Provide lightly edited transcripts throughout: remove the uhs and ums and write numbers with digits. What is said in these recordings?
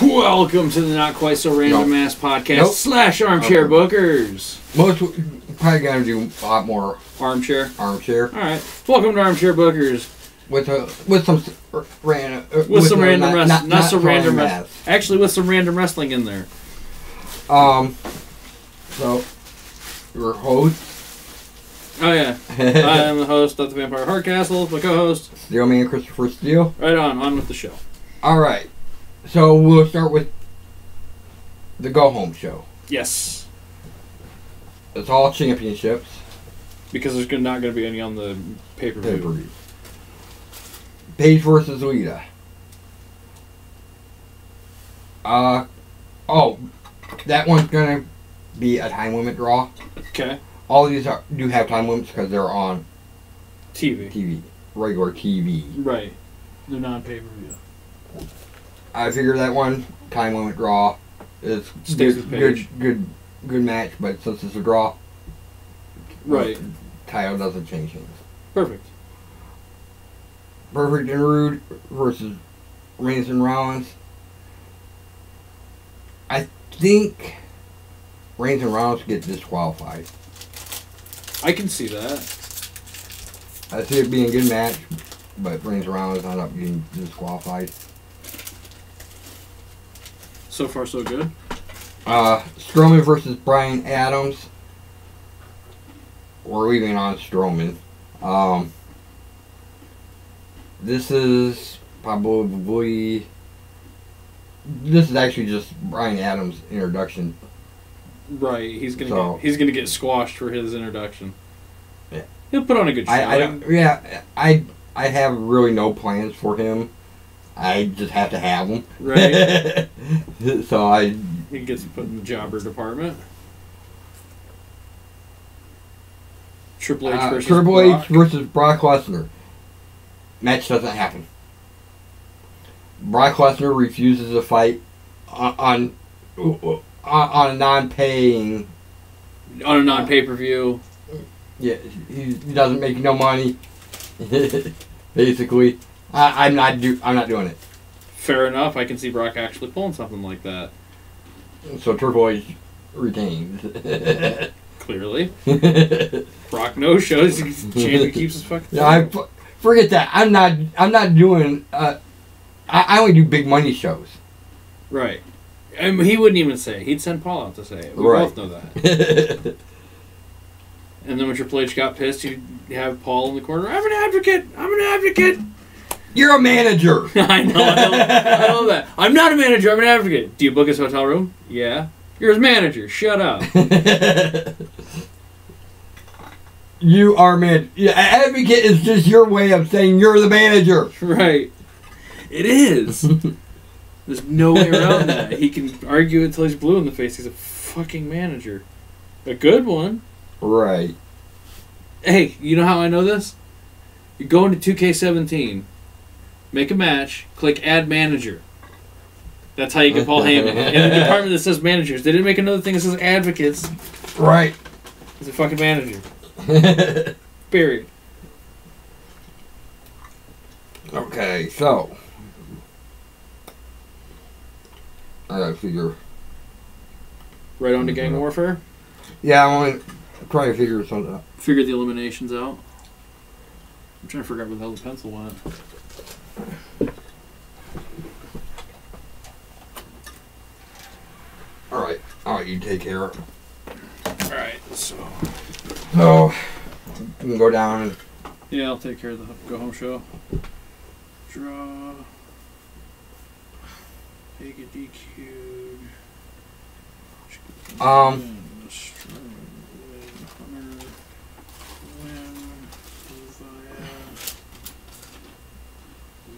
Welcome to the Not Quite So Random Ass Podcast slash Armchair Bookers. Most probably gonna do a lot more Armchair. Armchair. All right. Welcome to Armchair Bookers. With some random Actually, with some random wrestling in there. So your host. Oh yeah, I am the host of the Vampire Hardcastle. My co-host, Steele-Man Christopher Steele. Right on with the show. All right. So we'll start with the Go Home show. Yes. It's all championships. Because there's not going to be any on the pay-per-view. Paige versus Lita. That one's going to be a time limit draw. Okay. All of these do have time limits because they're on TV. Regular TV. Right. They're not pay-per-view. I figure that one time limit draw is good match, but since it's a draw, right, title doesn't change things. Perfect and Rude versus Reigns and Rollins. I think Reigns and Rollins get disqualified. I can see that. I see it being a good match, but Reigns and Rollins end up getting disqualified. So far, so good. Strowman versus Bryan Adams. We're leaving on Strowman. This is probably... This is actually just Bryan Adams' introduction. Right, he's gonna get squashed for his introduction. Yeah, he'll put on a good show. I have really no plans for him. I just have to have them. Right. So he gets put in the jobber department. Triple H versus Brock Lesnar. Match doesn't happen. Brock Lesnar refuses to fight on a non-paying... On a non-pay-per-view. Yeah, he doesn't make no money. Basically. I'm not doing it. Fair enough. I can see Brock actually pulling something like that. So Triple H retains. Clearly. Brock no shows. Champion keeps his fucking... Yeah, forget that. I'm not doing... I only do big money shows. Right. And he wouldn't even say it. He'd send Paul out to say it. We both know that. And then when Triple H got pissed, he'd have Paul in the corner. I'm an advocate. You're a manager. I know that. I'm not a manager. I'm an advocate. Do you book his hotel room? Yeah. You're his manager. Shut up. You are man. Yeah, advocate is just your way of saying you're the manager. Right. It is. There's no way around that. He can argue until he's blue in the face. He's a fucking manager. A good one. Right. Hey, you know how I know this? You go into 2K17, make a match, click Add Manager. That's how you get Paul Heyman. In the department that says managers, they didn't make another thing that says advocates. Right. He's a fucking manager. Period. Okay, so I gotta figure. Right on to gang warfare? Yeah, I'm trying to figure something out. Figure the eliminations out. I'm trying to figure out where the hell the pencil went. Alright, you take care of it. Alright, so you can go down and... Yeah, I'll take care of the go home show. Draw. Take a DQ'd.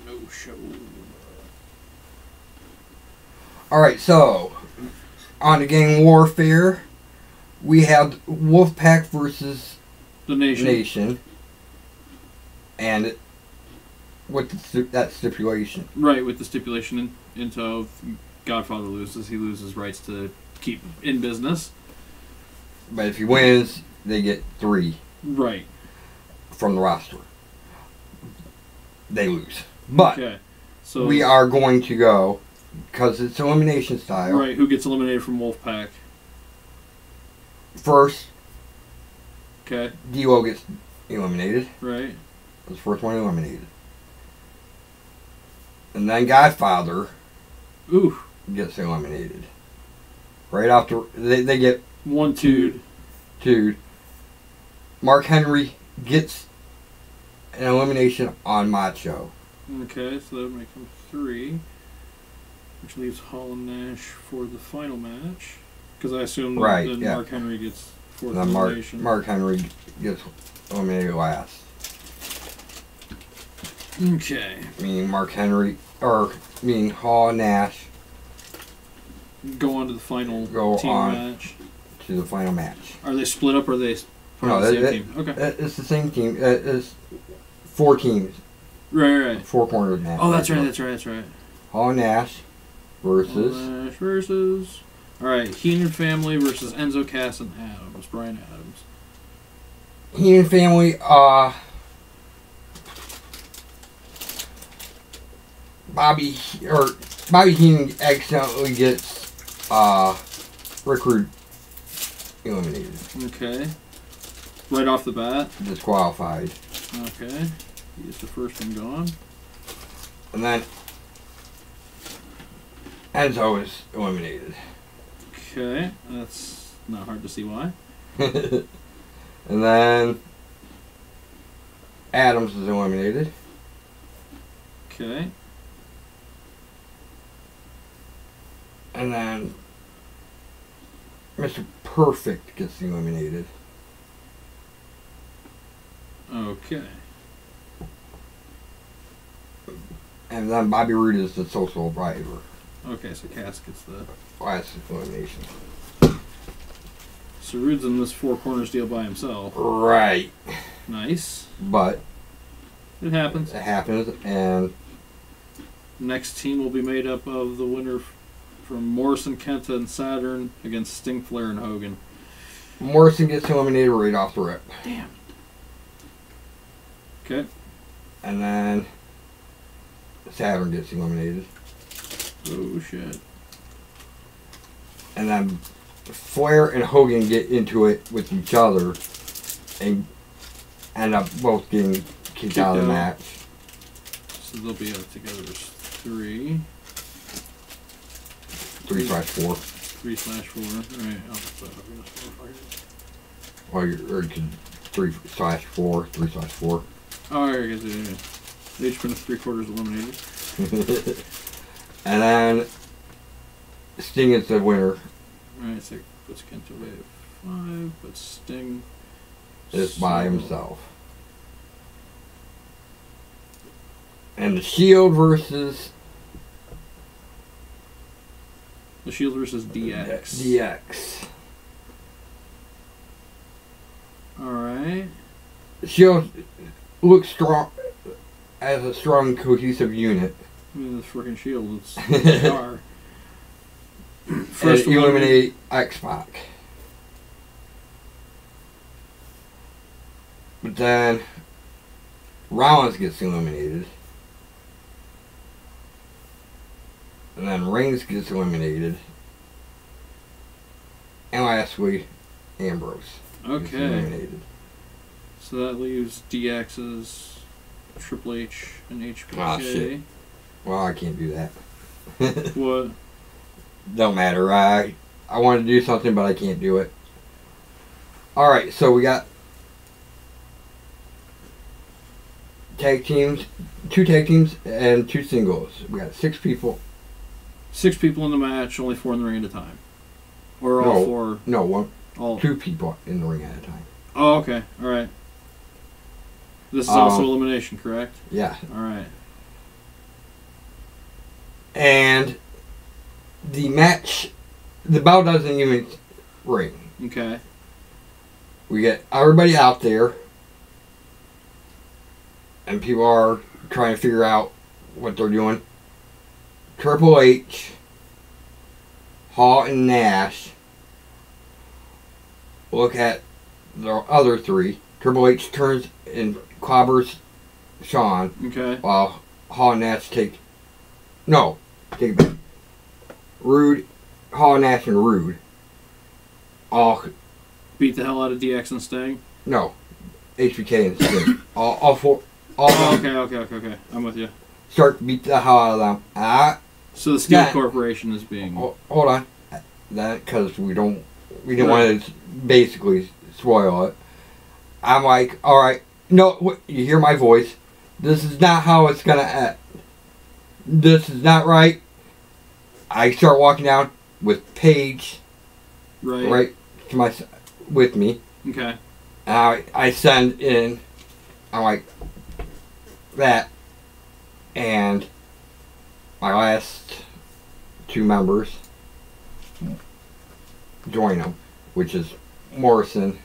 No show. Alright, so on the gang warfare, we have Wolfpack versus the Nation. And with that stipulation. Right, with the stipulation into Godfather loses, he loses rights to keep in business. But if he wins, they get 3. Right. From the roster. They lose. But okay. So we are going to go because it's elimination style. Right, who gets eliminated from Wolfpack? First, Okay. D-Lo gets eliminated. Right. Was the first one eliminated. And then Godfather Ooh. gets eliminated. Right after they get 1-2. two. Mark Henry gets an elimination on Macho. Okay, so that would make them 3. Which leaves Hall and Nash for the final match. Because I assume that Mark Henry gets 4th elimination. Mark Henry gets eliminated last. Okay. Meaning meaning Hall and Nash go on to the final team match. To the final match. Are they split up or are they no, the same team? Okay. It's the same team. It's 4 teams. Right. 4 corners match. Oh, that's right. Hall and Nash versus... Alright, Heenan family versus Enzo Cass and Brian Adams. Heenan family, Bobby Heenan accidentally gets Rick Rude eliminated. Okay. Right off the bat? Disqualified. Okay. He's the first one gone. And then Enzo is eliminated. Okay. That's not hard to see why. And then Adams is eliminated. Okay. And then Mr. Perfect gets eliminated. Okay. And then Bobby Roode is the social driver. Okay, so Cass gets the last elimination. So Roode's in this 4 corners deal by himself. Right. Nice. But it happens. And next team will be made up of the winner from Morrison, Kenta, and Saturn against Sting, Flair, and Hogan. Morrison gets eliminated right off the rip. Damn. Okay. And then Saturn gets eliminated. Oh, shit. And then Flair and Hogan get into it with each other and end up both getting kicked out of the match. So they'll be out together as 3. 3/4. 3/4. Right. Or you can 3/4. 3/4. Oh, I guess they each been 3/4 eliminated. And then Sting is the winner. Alright, so puts Kenta away at 5, but Sting is by himself. And the Shield versus DX. DX. Alright. Shield looks strong as a strong, cohesive unit. I mean, the freaking Shield. They are. First, eliminate X-Pac. But then Rollins gets eliminated. And then Reigns gets eliminated. And lastly, Ambrose gets eliminated. So that leaves DX's Triple H and HBK. Oh, shit. Well, I can't do that. What? Don't matter. I want to do something, but I can't do it. Alright, so we got tag teams, 2 tag teams, and 2 singles. We got 6 people. 6 people in the match, only 4 in the ring at a time. Or all 4? No, all 2 people in the ring at a time. Oh, okay. Alright. This is also elimination, correct? Yeah. Alright. And the match, the bell doesn't even ring. Okay. We get everybody out there, and people are trying to figure out what they're doing. Triple H, Hall, and Nash look at the other 3. Triple H turns and clobbers Shawn. Okay. While Hall and Nash take it back. Rude, Hall, Nash, and Rude all beat the hell out of DX and Sting. no, HBK and Sting. all four. All Okay. I'm with you. Start to beat the hell out of them. So the Steel Corporation is being. Hold on, that because we didn't want to basically spoil it. I'm like, all right, no, you hear my voice. This is not how it's gonna end. This is not right. I start walking down with Paige, right to with me. Okay. And I send in. I'm like that, and my last two members join them, which is Morrison.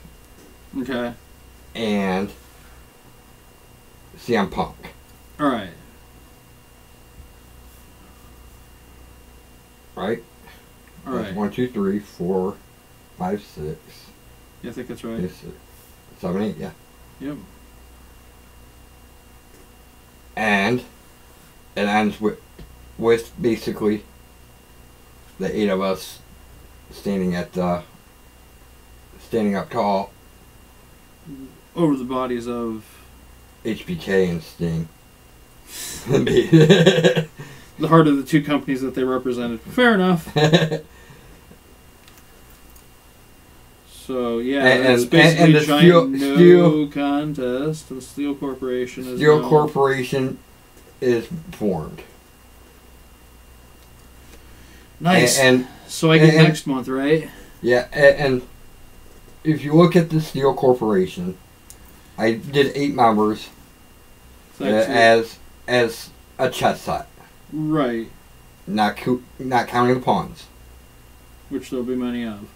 Okay. And CM Punk. All right. Right? All right. 1, 2, 3, 4, 5, 6. Yeah, I think that's right. 7, 8, yeah. Yep. And it ends with basically the 8 of us standing up tall over the bodies of HBK and Sting. The heart of the two companies that they represented. Fair enough. So yeah, it's basically a giant contest. The Steel Corporation is Corporation is formed. Nice. And so I get next month, right? Yeah, and if you look at the Steel Corporation, I did 8 members as a chess set. Right. Not counting the pawns. Which there'll be many of.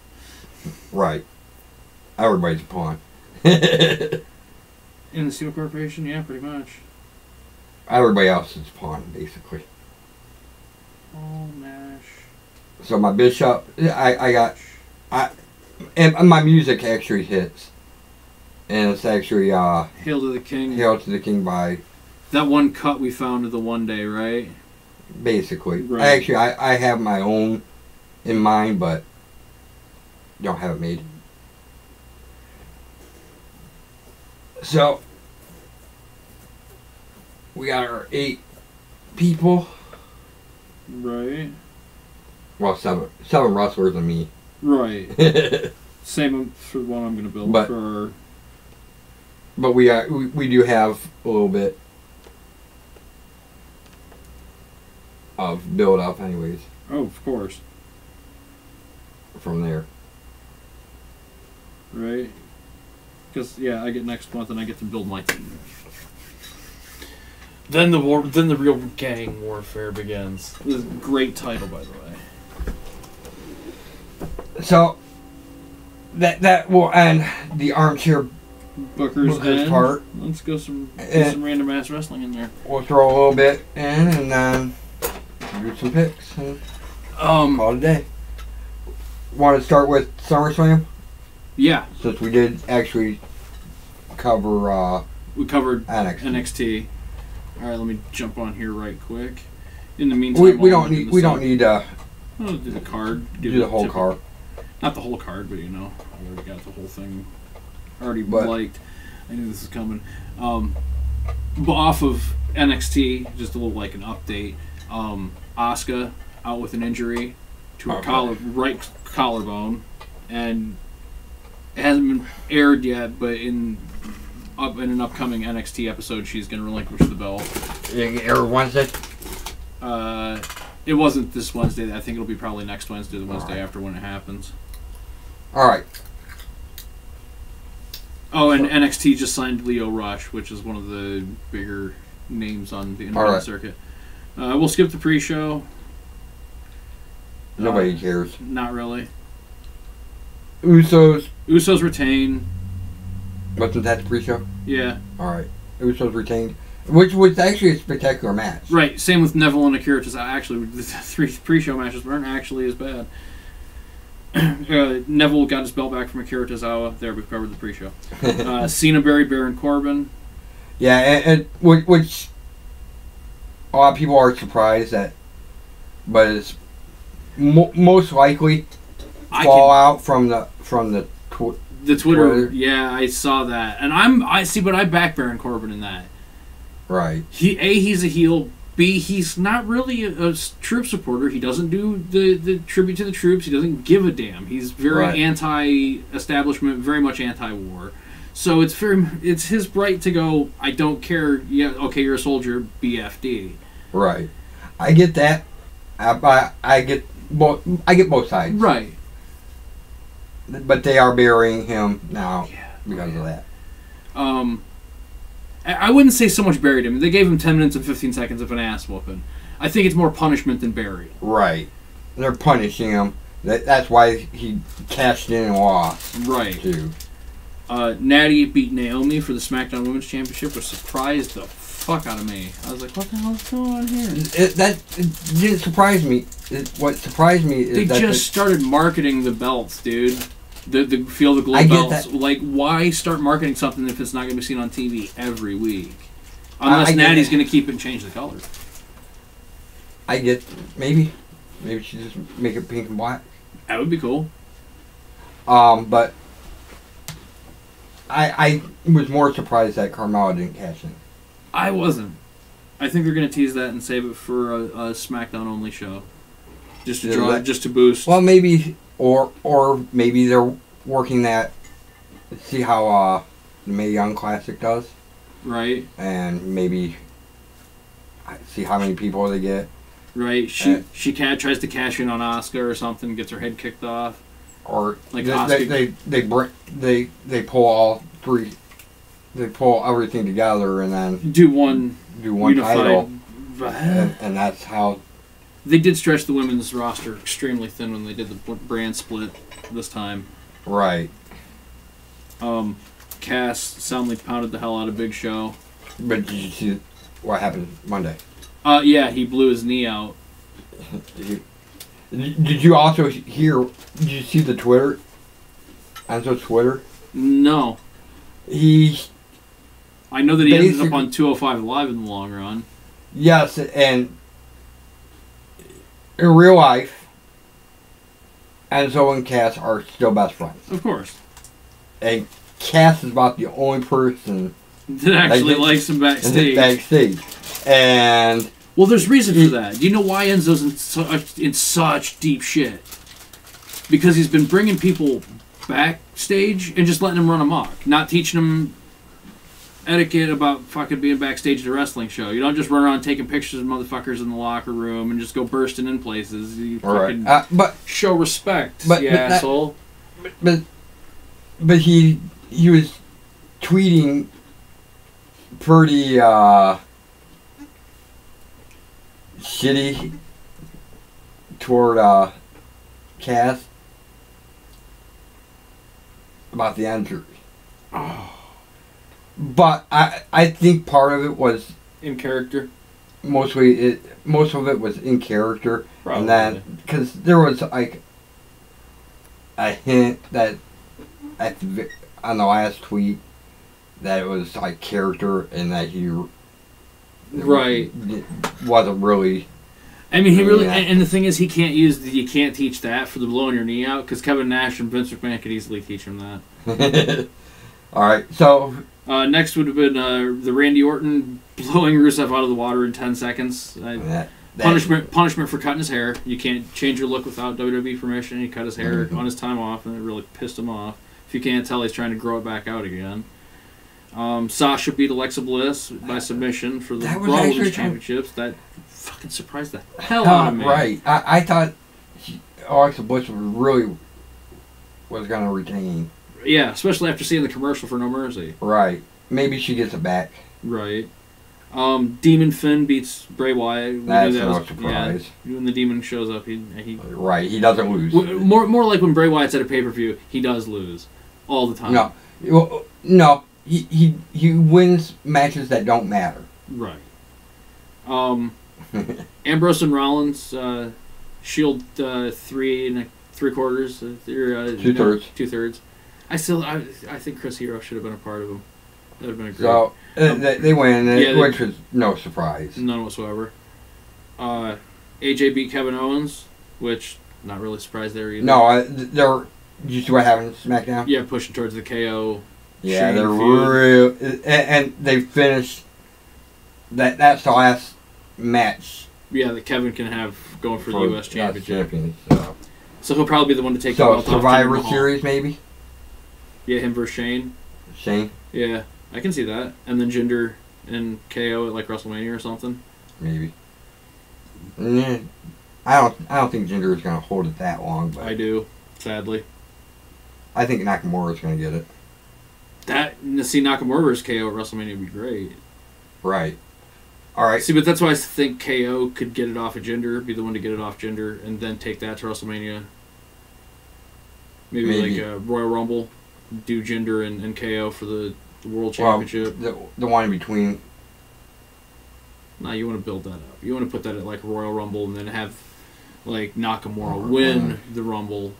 Right. Everybody's a pawn. In the Steel Corporation, yeah, pretty much. Everybody else is a pawn, basically. Oh, Nash. So my bishop, and my music actually hits. And it's actually, Hail to the King. Hail to the King by... That one cut we found of the one day, right? Basically. Right. I have my own in mind, but don't have it made. So, we got our 8 people. Right. Well, 7 wrestlers and me. Right. Same for the one I'm going to build for. But we do have a little bit of build up, anyways. Oh, of course. From there. Right. Because I get next month and I get to build my team. Then the real gang warfare begins. This is a great title, by the way. So that will end the Armchair Booker's part. Let's go some random ass wrestling in there. We'll throw a little bit in and then do some picks and call it a day. Want to start with SummerSlam? Yeah. Since we did actually cover we covered NXT. All right, let me jump on here right quick. In the meantime, we don't need I'll do the card. Do the whole card. Not the whole card, but I already got the whole thing liked. I knew this was coming. But off of NXT, just a little like an update. Asuka out with an injury to her right collarbone, and it hasn't been aired yet. But in an upcoming NXT episode, she's going to relinquish the belt. Air Wednesday. It wasn't this Wednesday. I think it'll be probably next Wednesday, the Wednesday after when it happens. All right. Oh, and NXT just signed Leo Rush, which is one of the bigger names on the independent circuit. We'll skip the pre-show. Nobody cares. Not really. Usos retain. Wasn't that the pre-show? Yeah. All right. Usos retained. Which was actually a spectacular match. Right. Same with Neville and Akira Tozawa. Actually, the 3 pre-show matches weren't actually as bad. Neville got his belt back from Akira Tozawa. There, we've covered the pre-show. Cena buried Baron Corbin. Yeah, and which a lot of people are surprised at, but it's most likely fallout from the the Twitter. Yeah, I saw that, and I see, but I back Baron Corbin in that. Right. He's a heel. B, he's not really a troop supporter. He doesn't do the tribute to the troops. He doesn't give a damn. He's very anti-establishment, very much anti-war. So it's his right to go, I don't care. Yeah, okay, you're a soldier. BFD. Right. I get that. I get both sides. Right. But they are burying him now because of that. I wouldn't say so much buried him. They gave him 10 minutes and 15 seconds of an ass whooping. I think it's more punishment than burial. Right. They're punishing him. That's why he cashed in and lost. Right. Too. Natty beat Naomi for the SmackDown Women's Championship, which surprised the fuck out of me. I was like, what the hell's going on here? It didn't surprise me. What surprised me is they just started marketing the belts, dude. The Feel the Glow belts. Like, why start marketing something if it's not going to be seen on TV every week? Unless Natty's going to keep it and change the color. Maybe she just make it pink and black. That would be cool. But I was more surprised that Carmella didn't cash in. I wasn't. I think they're going to tease that and save it for a SmackDown only show, just to boost. Well, maybe. Or maybe they're working that. See how the Mae Young Classic does, right? And maybe see how many people they get. Right. She tries to cash in on Asuka or something, gets her head kicked off. Or like they pull all three. They pull everything together and then do one title, and that's how. They did stretch the women's roster extremely thin when they did the brand split this time. Right. Cass soundly pounded the hell out of Big Show. But did you see what happened Monday? Yeah, he blew his knee out. Did you also hear? Did you see the Twitter? Enzo's Twitter? No. I know that he ended up on 205 Live in the long run. Yes, and in real life, Enzo and Cass are still best friends. Of course. And Cass is about the only person that actually likes him backstage. And well, there's reason for that. Do you know why Enzo's in such deep shit? Because he's been bringing people backstage and just letting them run amok, not teaching them etiquette about fucking being backstage at a wrestling show. You don't just run around taking pictures of motherfuckers in the locker room and just go bursting in places. You fucking but show respect, asshole. But he was tweeting pretty shitty toward Cass about the injury. Oh. But I think part of it was in character. Most of it was in character. Probably. And then because there was like a hint that on the last tweet that it was like character and that he wasn't really. I mean, he really, and the thing is, you can't teach that for the blowing your knee out, because Kevin Nash and Vince McMahon could easily teach him that. Alright, so. Next would have been the Randy Orton blowing Rusev out of the water in 10 seconds. Punishment for cutting his hair. You can't change your look without WWE permission. He cut his hair on his time off, and it really pissed him off. If you can't tell, he's trying to grow it back out again. Sasha beat Alexa Bliss by submission for the Raw Women's Championships. That fucking surprised the hell out of me. Right. I thought Alexa Bliss was going to retain. Yeah, especially after seeing the commercial for No Mercy. Right. Maybe she gets it back. Right. Demon Finn beats Bray Wyatt. That's no surprise. Yeah, when the Demon shows up, he right. He doesn't lose. More like when Bray Wyatt's at a pay-per-view, he does lose all the time. No. He wins matches that don't matter. Right. Ambrose and Rollins, Shield 3 3/4, 2/3. 2/3. I think Chris Hero should have been a part of them. That would have been a great. So they win, which was no surprise. None whatsoever. AJ beat Kevin Owens. which not really surprised there either. No, they're. You see what happened in SmackDown? Yeah, pushing towards the KO. Yeah, Shane they're feud. real, and they finished. That's the last match. Yeah, that Kevin can have going for the U.S. Championship. So he'll probably be the one to take the belt off. Survivor Series, maybe? Yeah, him versus Shane. Shane? Yeah, I can see that. And then Jinder and KO at like WrestleMania or something. Maybe. Yeah, I don't think Jinder is going to hold it that long. But I do, sadly. I think Nakamura is going to get it. See, Nakamura versus KO at WrestleMania would be great. Right. All right. See, but that's why I think KO could get it off of Jinder, be the one to get it off Jinder, and then take that to WrestleMania. Maybe. Like a Royal Rumble, do Jinder and KO for the World Championship. The one in between. Nah, you want to build that up. You want to put that at like Royal Rumble and then have like Nakamura win the Rumble.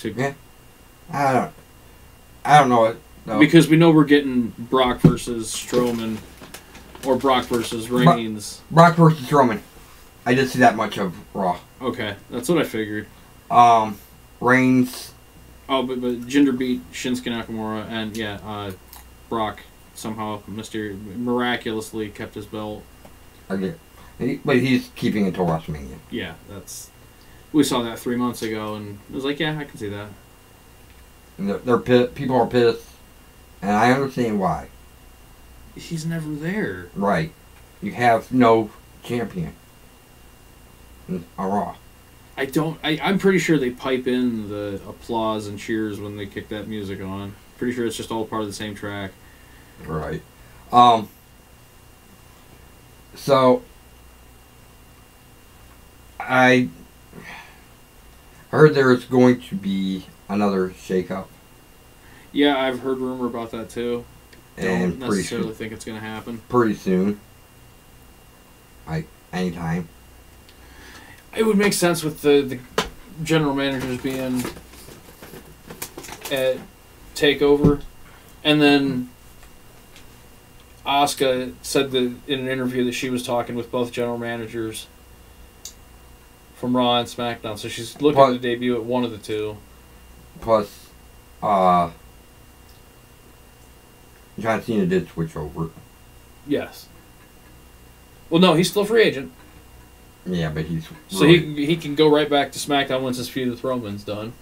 Yeah. I don't know it. No. Because we know we're getting Brock versus Strowman. Or Brock versus Reigns. Brock versus Roman. I did see that much of Raw. Okay, that's what I figured. Reigns. Oh, but Jinder beat Shinsuke Nakamura, and Brock somehow miraculously kept his belt. Okay, but he's keeping it till WrestleMania. Yeah, we saw that 3 months ago, and it was like, yeah, I can see that. And people are pissed, and I understand why. He's never there. Right. You have no champion on Raw. I'm pretty sure they pipe in the applause and cheers when they kick that music on. Pretty sure it's just all part of the same track. Right. So I heard there's going to be another shakeup. Yeah, I've heard rumor about that too. And don't necessarily think it's going to happen. Pretty soon. Like, anytime. It would make sense with the general managers being at TakeOver. And then Asuka said that in an interview that she was talking with both general managers from Raw and SmackDown. So she's looking to debut at one of the two. Plus, John Cena did switch over. Yes. Well, no, he's still free agent. Yeah, but he's... So he can go right back to SmackDown once his feud with Roman's done.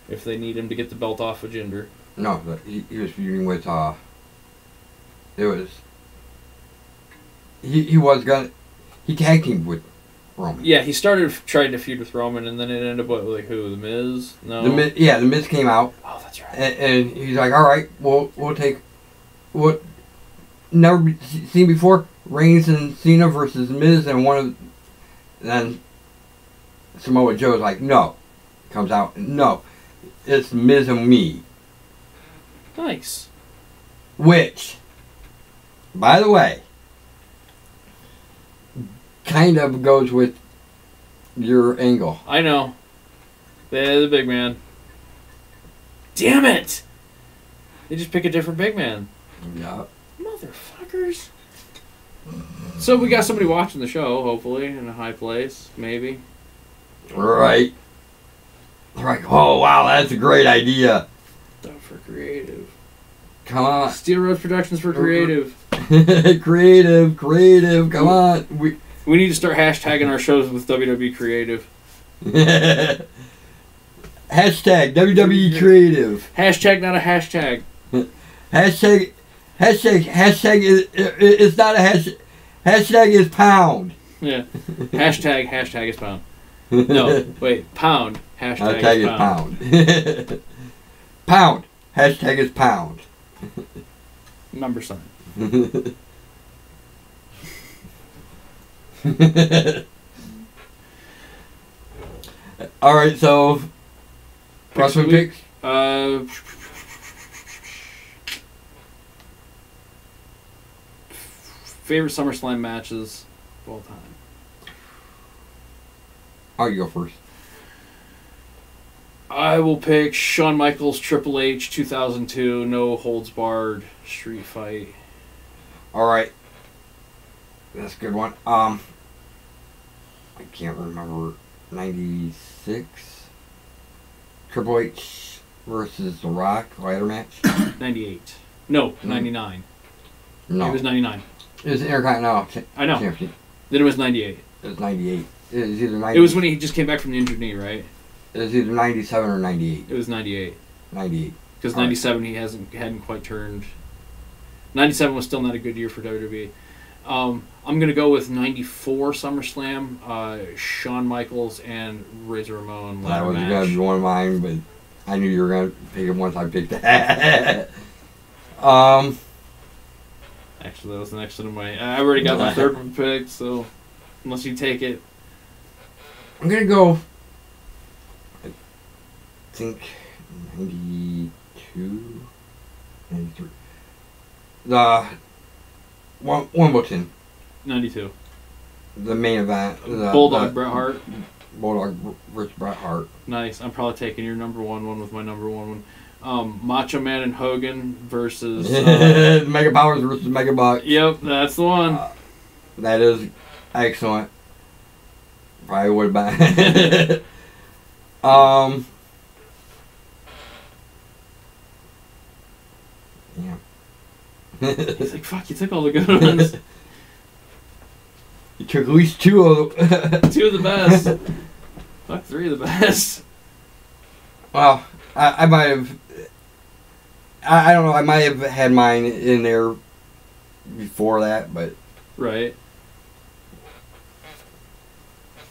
If they need him to get the belt off of Jinder. No, he was feuding with... It was... He was gonna... He tag teamed with Roman. Yeah, he started trying to feud with Roman, and then it ended up with, who? The Miz? No? The Miz came out. Oh, that's right. And he's like, alright, we'll take... What never seen before, Reigns and Cena versus Miz, and then Samoa Joe's like, no. Comes out, no. It's Miz and me. Nice. Which, by the way, kind of goes with your angle. I know. They're the big man. Damn it! They just pick a different big man. Yeah. Motherfuckers. So we got somebody watching the show, hopefully, in a high place, maybe. Right. They're like, oh, wow, that's a great idea. Stuff for creative. Come on. Steele-Rhoads Productions for creative. creative, come on. We need to start hashtagging our shows with WWE Creative. Hashtag WWE Creative. Hashtag, not a hashtag. Hashtag is it's not a hashtag. Hashtag is pound. Yeah. Hashtag is pound. No, wait. Pound. Hashtag is pound. Pound. Hashtag is pound. Number sign. All right, so wrestling picks. Favorite SummerSlam matches of all time. I'll go first. I will pick Shawn Michaels Triple H 2002 no holds barred street fight. All right, that's a good one. I can't remember 96. Triple H versus The Rock ladder match. 98. No, 99. No. It was 99. It was Intercontinental I know. Champion. Then it was 98. It was 98. It was either 90. It was when he just came back from the injured knee, right? It was either 97 or 98. It was 98. 98. Because 97 he hadn't quite turned. 97 was still not a good year for WWE. I'm gonna go with 94 SummerSlam. Shawn Michaels and Razor Ramon ladder That was match. gonna be one of mine, but I knew you were gonna pick it once I picked that. Actually, that was the next one of my. I already got my third one picked, so unless you take it, I'm gonna go. I think 92, 93. The Wimbledon, 92. the main event. Bulldog Bret Hart. Bulldog versus Bret Hart. Nice. I'm probably taking your number one with my number one. Macho Man and Hogan versus Mega Powers versus Mega Bucks. Yep, that's the one. That is excellent. Probably would have been. Yeah. He's like, fuck, you took all the good ones. You took at least two of them. Two of the best. Fuck, three of the best. Well, I might have. I don't know. I might have had mine in there before that, but Right.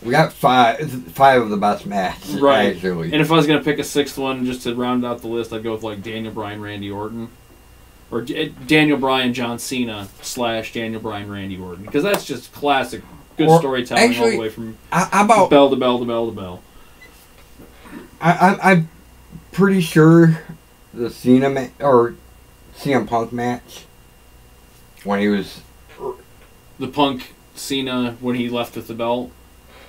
we got five of the best matches. Right. Actually. And if I was going to pick a sixth one just to round out the list, I'd go with like Daniel Bryan, Randy Orton. Or Daniel Bryan, John Cena / Daniel Bryan, Randy Orton. Because that's just classic. Good storytelling all the way from about bell to bell to bell to bell. I'm pretty sure the Cena or CM Punk match when he was The Punk Cena when he left with the belt.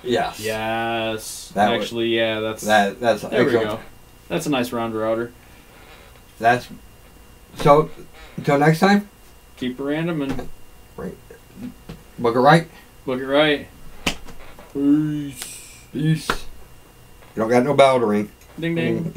yes Yes. That actually, yeah, that's that's there we excellent. go. That's a nice rounder-outer. That's so. Until next time, Keep it random and book it right. book it right. Peace. You don't got no bell to ring. Ding ding.